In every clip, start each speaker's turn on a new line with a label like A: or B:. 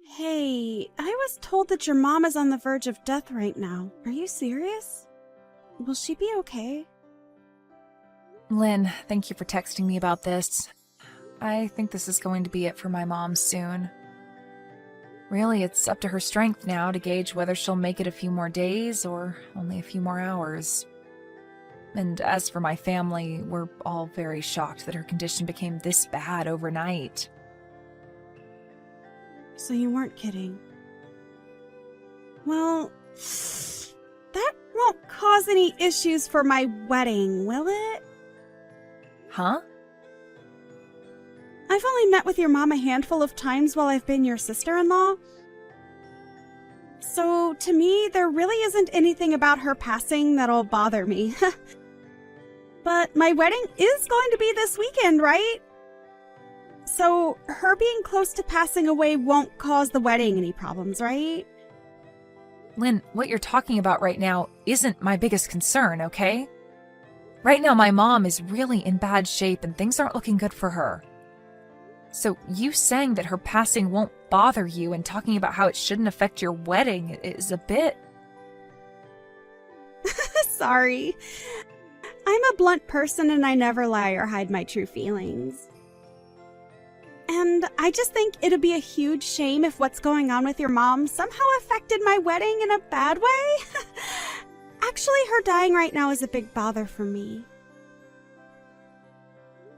A: Hey, I was told that your mom is on the verge of death right now. Are you serious? Will she be okay?
B: Lynn, thank you for texting me about this. I think this is going to be it for my mom soon. Really, it's up to her strength now to gauge whether she'll make it a few more days or only a few more hours. And as for my family, we're all very shocked that her condition became this bad overnight.
A: So you weren't kidding. Well, that won't cause any issues for my wedding, will it?
B: Huh?
A: I've only met with your mom a handful of times while I've been your sister-in-law. So, to me, there really isn't anything about her passing that'll bother me. But my wedding is going to be this weekend, right? So, her being close to passing away won't cause the wedding any problems, right?
B: Lynn, what you're talking about right now isn't my biggest concern, okay? Right now, my mom is really in bad shape and things aren't looking good for her. So you saying that her passing won't bother you and talking about how it shouldn't affect your wedding is a bit...
A: Sorry. I'm a blunt person and I never lie or hide my true feelings. And I just think it'd be a huge shame if what's going on with your mom somehow affected my wedding in a bad way. Actually, her dying right now is a big bother for me.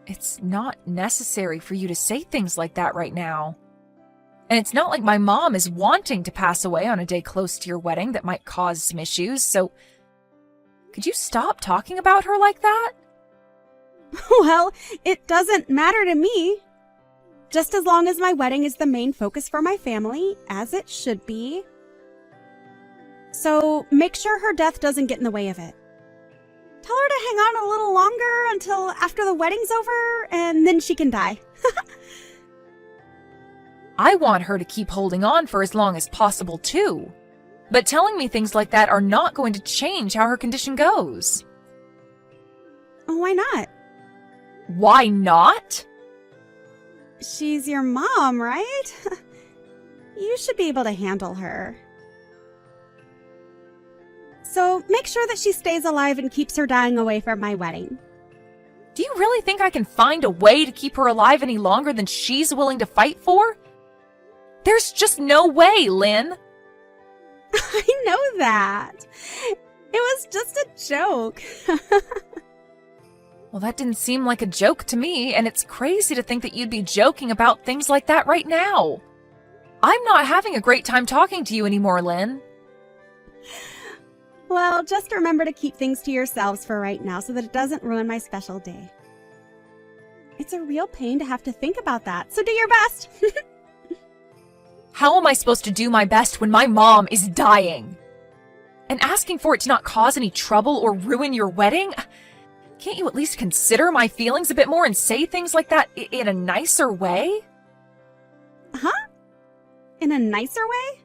B: It's not necessary for you to say things like that right now. And it's not like my mom is wanting to pass away on a day close to your wedding that might cause some issues, so could you stop talking about her like that?
A: Well, it doesn't matter to me. Just as long as my wedding is the main focus for my family, as it should be. So make sure her death doesn't get in the way of it. Tell her to hang on a little longer until after the wedding's over, and then she can die.
B: I want her to keep holding on for as long as possible, too. But telling me things like that are not going to change how her condition goes.
A: Why not?
B: Why not?
A: She's your mom, right? You should be able to handle her. So make sure that she stays alive and keeps her dying away from my wedding.
B: Do you really think I can find a way to keep her alive any longer than she's willing to fight for? There's just no way, Lynn.
A: I know that. It was just a joke.
B: Well, that didn't seem like a joke to me, and it's crazy to think that you'd be joking about things like that right now. I'm not having a great time talking to you anymore, Lynn.
A: Well, just remember to keep things to yourselves for right now so that it doesn't ruin my special day. It's a real pain to have to think about that, so do your best.
B: How am I supposed to do my best when my mom is dying? And asking for it to not cause any trouble or ruin your wedding? Can't you at least consider my feelings a bit more and say things like that in a nicer way?
A: Huh? In a nicer way?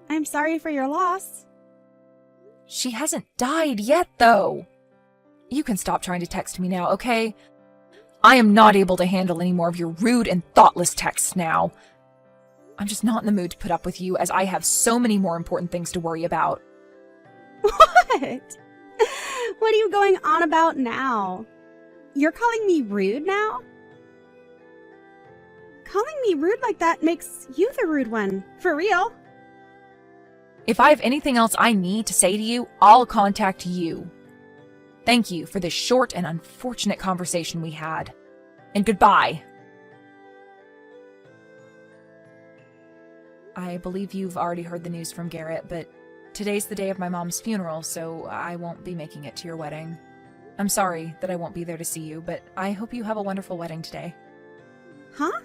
A: I'm sorry for your loss.
B: She hasn't died yet, though. You can stop trying to text me now, okay? I am not able to handle any more of your rude and thoughtless texts now. I'm just not in the mood to put up with you, as I have so many more important things to worry about.
A: What? What are you going on about now? You're calling me rude now? Calling me rude like that makes you the rude one, for real.
B: If I have anything else I need to say to you, I'll contact you. Thank you for this short and unfortunate conversation we had. And goodbye. I believe you've already heard the news from Garrett, but today's the day of my mom's funeral, so I won't be making it to your wedding. I'm sorry that I won't be there to see you, but I hope you have a wonderful wedding today.
A: Huh?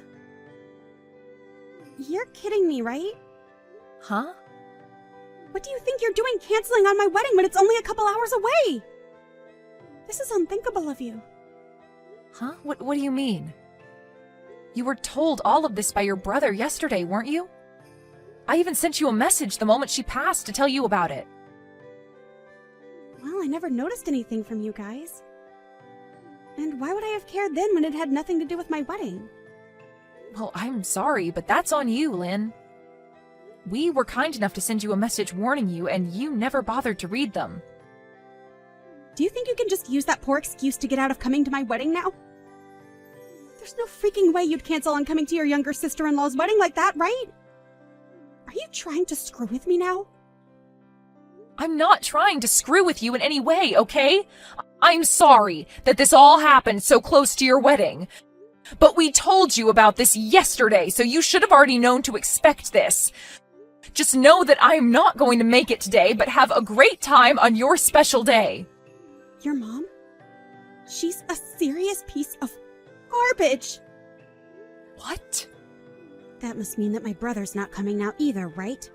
A: You're kidding me, right?
B: Huh?
A: What do you think you're doing canceling on my wedding when it's only a couple hours away? This is unthinkable of you.
B: Huh? What do you mean? You were told all of this by your brother yesterday, weren't you? I even sent you a message the moment she passed to tell you about it.
A: Well, I never noticed anything from you guys. And why would I have cared then when it had nothing to do with my wedding?
B: Well, I'm sorry, but that's on you, Lynn. We were kind enough to send you a message warning you, and you never bothered to read them.
A: Do you think you can just use that poor excuse to get out of coming to my wedding now? There's no freaking way you'd cancel on coming to your younger sister-in-law's wedding like that, right? Are you trying to screw with me now?
B: I'm not trying to screw with you in any way, okay? I'm sorry that this all happened so close to your wedding. But we told you about this yesterday, so you should have already known to expect this. Just know that I'm not going to make it today, but have a great time on your special day.
A: Your mom? She's a serious piece of garbage.
B: What?
A: That must mean that my brother's not coming now either, right?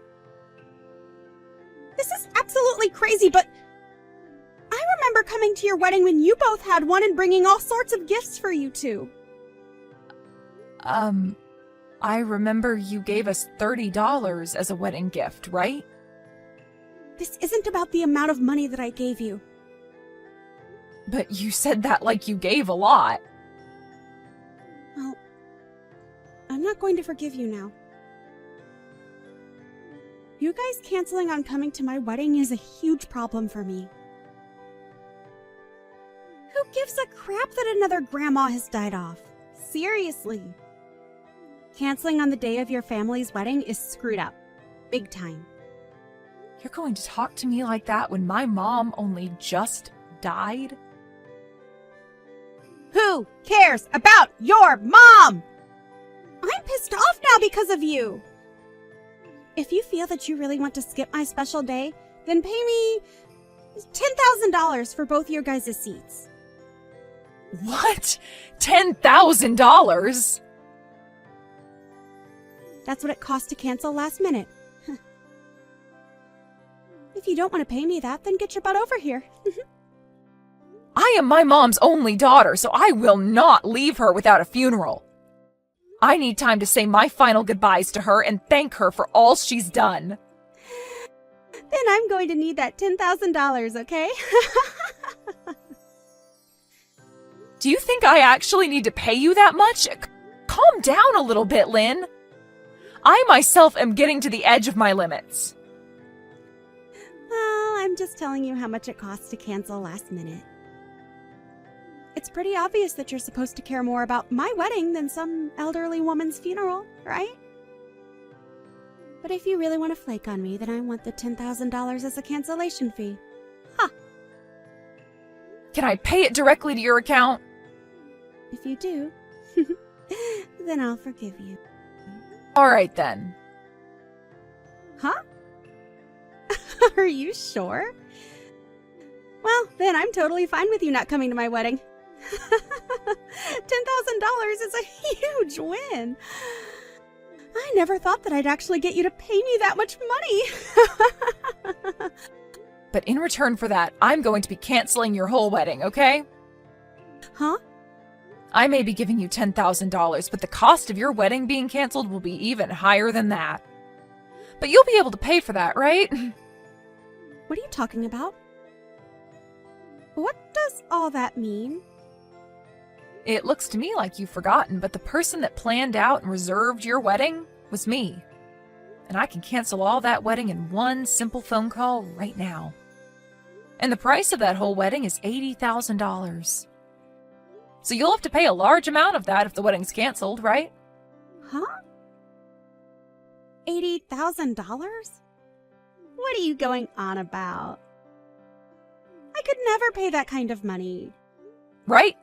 A: This is absolutely crazy, but I remember coming to your wedding when you both had one and bringing all sorts of gifts for you two.
B: I remember you gave us $30 as a wedding gift, right?
A: This isn't about the amount of money that I gave you.
B: But you said that like you gave a lot.
A: Well, I'm not going to forgive you now. You guys canceling on coming to my wedding is a huge problem for me. Who gives a crap that another grandma has died off? Seriously. Canceling on the day of your family's wedding is screwed up. Big time.
B: You're going to talk to me like that when my mom only just died?
A: Who cares about your mom? I'm pissed off now because of you. If you feel that you really want to skip my special day, then pay me $10,000 for both your guys' seats.
B: What? $10,000?
A: That's what it cost to cancel last minute. If you don't want to pay me that, then get your butt over here.
B: I am my mom's only daughter, so I will not leave her without a funeral. I need time to say my final goodbyes to her and thank her for all she's done.
A: Then I'm going to need that $10,000, okay?
B: Do you think I actually need to pay you that much? Calm down a little bit, Lynn. I myself am getting to the edge of my limits.
A: Well, I'm just telling you how much it costs to cancel last minute. It's pretty obvious that you're supposed to care more about my wedding than some elderly woman's funeral, right? But if you really want to flake on me, then I want the $10,000 as a cancellation fee. Ha!
B: Can I pay it directly to your account?
A: If you do, then I'll forgive you.
B: All right, then.
A: Huh? Are you sure? Well, then I'm totally fine with you not coming to my wedding. $10,000 is a huge win. I never thought that I'd actually get you to pay me that much money.
B: But in return for that, I'm going to be canceling your whole wedding, okay?
A: Huh?
B: I may be giving you $10,000, but the cost of your wedding being canceled will be even higher than that. But you'll be able to pay for that, right?
A: What are you talking about? What does all that mean?
B: It looks to me like you've forgotten, but the person that planned out and reserved your wedding was me. And I can cancel all that wedding in one simple phone call right now. And the price of that whole wedding is $80,000. So you'll have to pay a large amount of that if the wedding's canceled, right?
A: Huh? $80,000? What are you going on about? I could never pay that kind of money.
B: Right?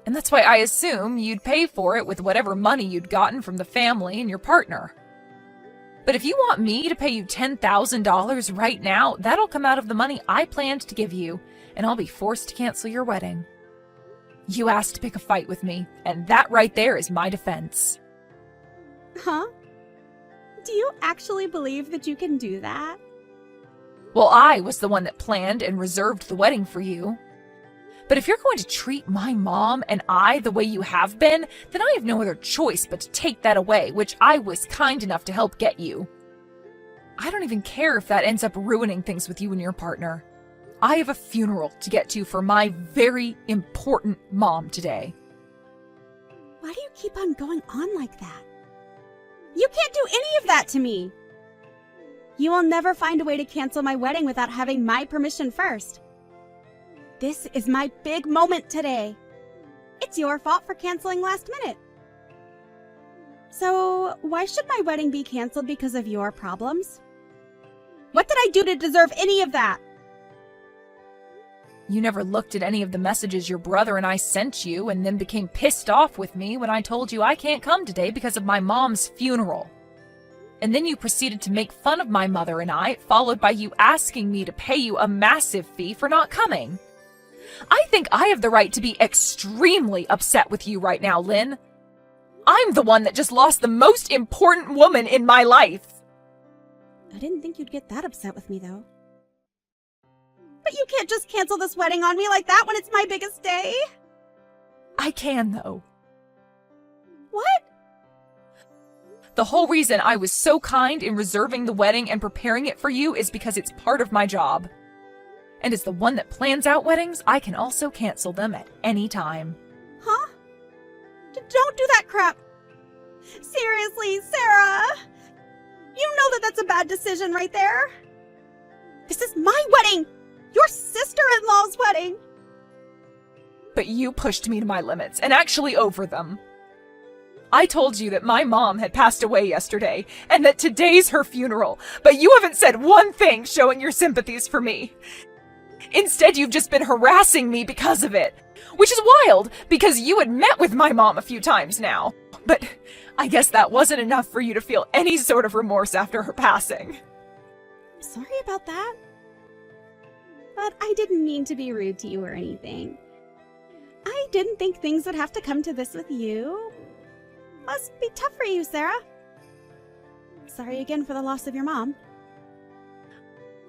B: And that's why I assume you'd pay for it with whatever money you'd gotten from the family and your partner. But if you want me to pay you $10,000 right now, that'll come out of the money I planned to give you, and I'll be forced to cancel your wedding. You asked to pick a fight with me, and that right there is my defense.
A: Huh? Do you actually believe that you can do that?
B: Well, I was the one that planned and reserved the wedding for you. But if you're going to treat my mom and I the way you have been, then I have no other choice but to take that away, which I was kind enough to help get you. I don't even care if that ends up ruining things with you and your partner. I have a funeral to get to for my very important mom today.
A: Why do you keep on going on like that? You can't do any of that to me! You will never find a way to cancel my wedding without having my permission first. This is my big moment today. It's your fault for canceling last minute. So, why should my wedding be canceled because of your problems? What did I do to deserve any of that?
B: You never looked at any of the messages your brother and I sent you and then became pissed off with me when I told you I can't come today because of my mom's funeral. And then you proceeded to make fun of my mother and I, followed by you asking me to pay you a massive fee for not coming. I think I have the right to be extremely upset with you right now, Lynn. I'm the one that just lost the most important woman in my life.
A: I didn't think you'd get that upset with me, though. But you can't just cancel this wedding on me like that when it's my biggest day.
B: I can, though.
A: What?
B: The whole reason I was so kind in reserving the wedding and preparing it for you is because it's part of my job. And as the one that plans out weddings, I can also cancel them at any time.
A: Huh? Don't do that crap. Seriously, Sarah. You know that that's a bad decision right there. This is my wedding. Your sister-in-law's wedding.
B: But you pushed me to my limits, and actually over them. I told you that my mom had passed away yesterday, and that today's her funeral, but you haven't said one thing showing your sympathies for me. Instead, you've just been harassing me because of it. Which is wild, because you had met with my mom a few times now. But I guess that wasn't enough for you to feel any sort of remorse after her passing.
A: Sorry about that. But I didn't mean to be rude to you or anything. I didn't think things would have to come to this with you. Must be tough for you, Sarah. Sorry again for the loss of your mom.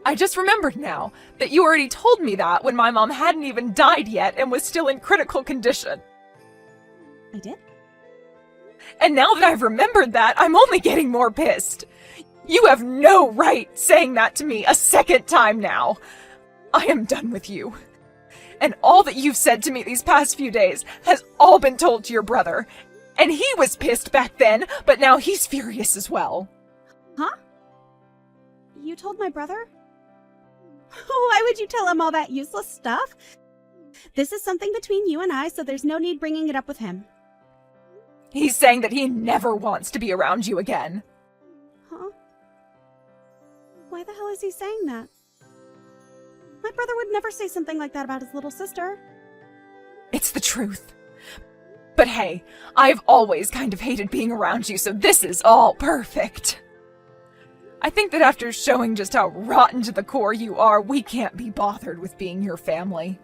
B: I just remembered now that you already told me that when my mom hadn't even died yet and was still in critical condition.
A: I did?
B: And now that I've remembered that, I'm only getting more pissed. You have no right saying that to me a second time now. I am done with you. And all that you've said to me these past few days has all been told to your brother. And he was pissed back then, but now he's furious as well.
A: Huh? You told my brother? Why would you tell him all that useless stuff? This is something between you and I, so there's no need bringing it up with him.
B: He's saying that he never wants to be around you again.
A: Huh? Why the hell is he saying that? My brother would never say something like that about his little sister.
B: It's the truth. But hey, I've always kind of hated being around you, so this is all perfect. I think that after showing just how rotten to the core you are, we can't be bothered with being your family.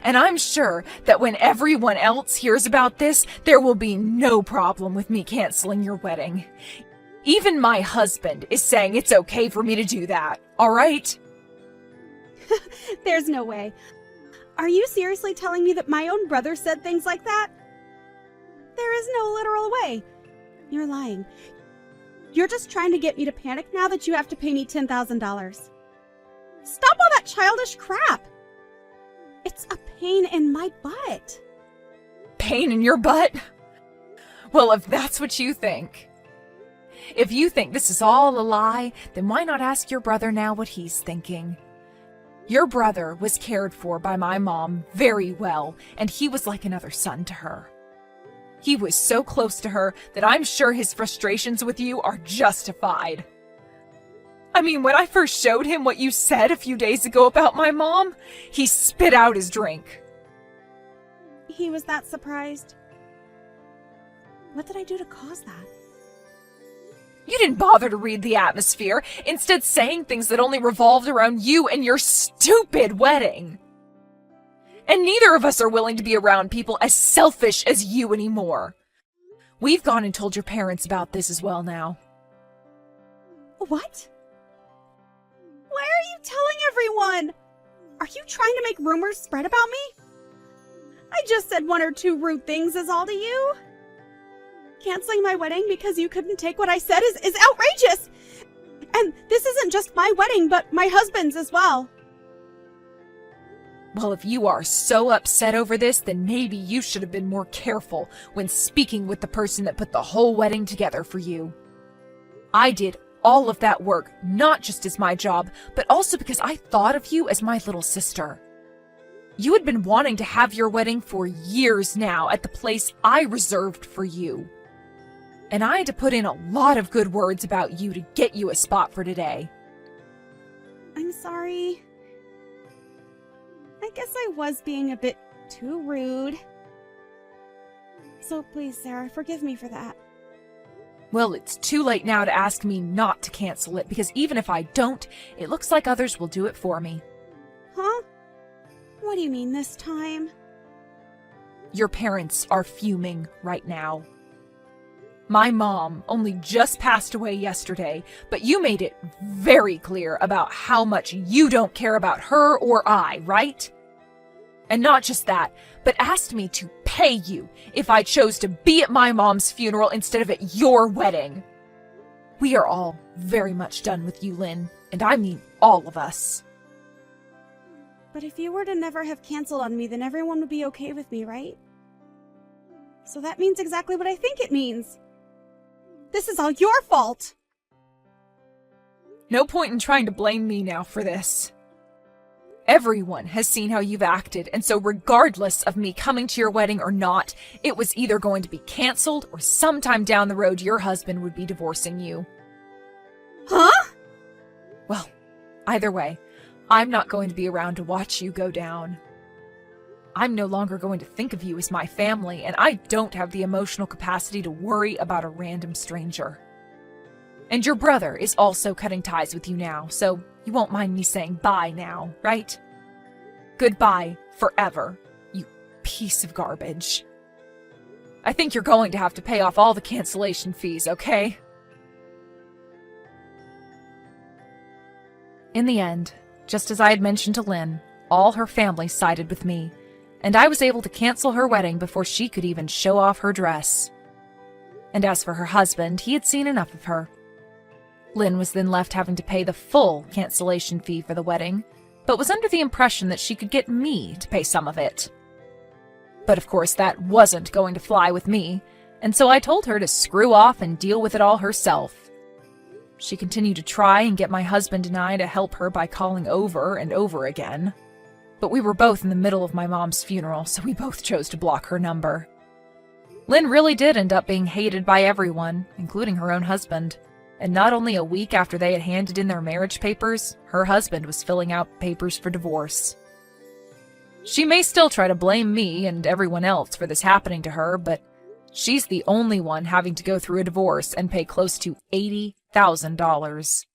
B: And I'm sure that when everyone else hears about this, there will be no problem with me canceling your wedding. Even my husband is saying it's okay for me to do that, all right?
A: There's no way. Are you seriously telling me that my own brother said things like that? There is no literal way. You're lying. You're just trying to get me to panic now that you have to pay me $10,000. Stop all that childish crap! It's a pain in my butt.
B: Pain in your butt? Well, if that's what you think. If you think this is all a lie, then why not ask your brother now what he's thinking? Your brother was cared for by my mom very well, and he was like another son to her. He was so close to her that I'm sure his frustrations with you are justified. I mean, when I first showed him what you said a few days ago about my mom, he spit out his drink.
A: He was that surprised. What did I do to cause that?
B: You didn't bother to read the atmosphere, instead saying things that only revolved around you and your stupid wedding. And neither of us are willing to be around people as selfish as you anymore. We've gone and told your parents about this as well now.
A: What? Why are you telling everyone? Are you trying to make rumors spread about me? I just said one or two rude things is all to you. Canceling my wedding because you couldn't take what I said is outrageous! And this isn't just my wedding, but my husband's as well.
B: Well, if you are so upset over this, then maybe you should have been more careful when speaking with the person that put the whole wedding together for you. I did all of that work, not just as my job, but also because I thought of you as my little sister. You had been wanting to have your wedding for years now at the place I reserved for you. And I had to put in a lot of good words about you to get you a spot for today.
A: I'm sorry. I guess I was being a bit too rude. So please, Sarah, forgive me for that.
B: Well, it's too late now to ask me not to cancel it, because even if I don't, it looks like others will do it for me.
A: Huh? What do you mean this time?
B: Your parents are fuming right now. My mom only just passed away yesterday, but you made it very clear about how much you don't care about her or I, right? And not just that, but asked me to pay you if I chose to be at my mom's funeral instead of at your wedding. We are all very much done with you, Lynn, and I mean all of us.
A: But if you were to never have canceled on me, then everyone would be okay with me, right? So that means exactly what I think it means. This is all your fault!
B: No point in trying to blame me now for this. Everyone has seen how you've acted, and so regardless of me coming to your wedding or not, it was either going to be canceled or sometime down the road your husband would be divorcing you.
A: Huh?
B: Well, either way, I'm not going to be around to watch you go down. I'm no longer going to think of you as my family, and I don't have the emotional capacity to worry about a random stranger. And your brother is also cutting ties with you now, so you won't mind me saying bye now, right? Goodbye forever, you piece of garbage. I think you're going to have to pay off all the cancellation fees, okay? In the end, just as I had mentioned to Lynn, all her family sided with me, and I was able to cancel her wedding before she could even show off her dress. And as for her husband, he had seen enough of her. Lynn was then left having to pay the full cancellation fee for the wedding, but was under the impression that she could get me to pay some of it. But of course that wasn't going to fly with me, and so I told her to screw off and deal with it all herself. She continued to try and get my husband and I to help her by calling over and over again. But we were both in the middle of my mom's funeral, so we both chose to block her number. Lynn really did end up being hated by everyone, including her own husband. And not only a week after they had handed in their marriage papers, her husband was filling out papers for divorce. She may still try to blame me and everyone else for this happening to her, but she's the only one having to go through a divorce and pay close to $80,000.